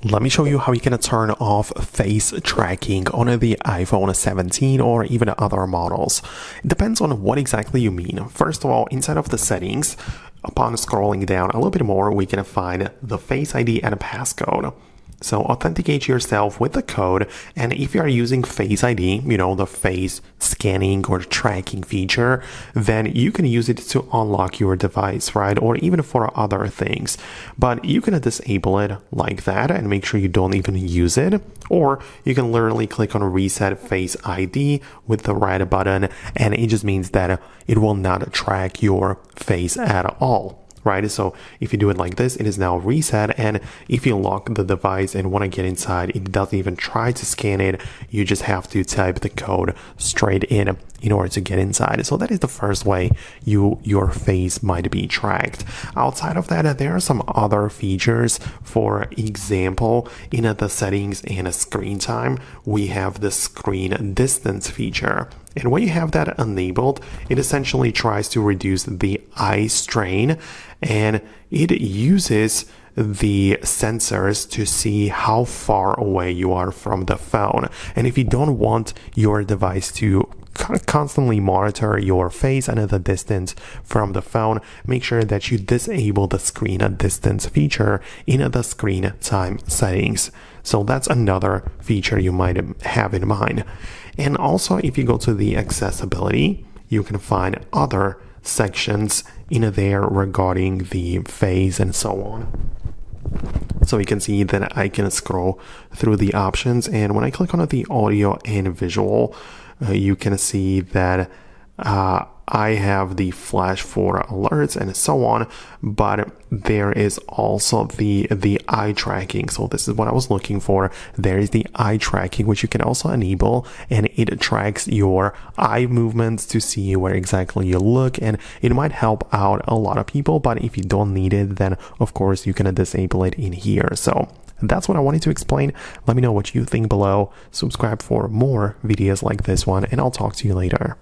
Let me show you how you can turn off face tracking on the iPhone 17 or even other models. It depends on what exactly you mean. First of all, inside of the settings, upon scrolling down a little bit more, we can find the Face ID and passcode. So authenticate yourself with the code, and if you are using Face ID, the face scanning or tracking feature, then you can use it to unlock your device, right? Or even for other things. But you can disable it like that and make sure you don't even use it. Or you can literally click on Reset Face ID with the right button, and it just means that it will not track your face at all. Right? So if you do it like this, it is now reset. And if you lock the device and want to get inside, it doesn't even try to scan it. You just have to type the code straight in order to get inside. So that is the first way your face might be tracked. Outside of that, there are some other features. For example, in the settings and screen time, we have the screen distance feature. And when you have that enabled, it essentially tries to reduce the eye strain, and it uses the sensors to see how far away you are from the phone. And if you don't want your device to constantly monitor your face and the distance from the phone, make sure that you disable the screen distance feature in the screen time settings. So that's another feature you might have in mind. And also, if you go to the accessibility, you can find other sections in there regarding the face and so on. So you can see that I can scroll through the options, and when I click on the audio and visual, you can see that I have the flash for alerts and so on, but there is also the eye tracking. So this is what I was looking for. There is the eye tracking, which you can also enable, and it tracks your eye movements to see where exactly you look, and it might help out a lot of people. But if you don't need it, then of course you can disable it in here. So that's what I wanted to explain. Let me know what you think below. Subscribe for more videos like this one, and I'll talk to you later.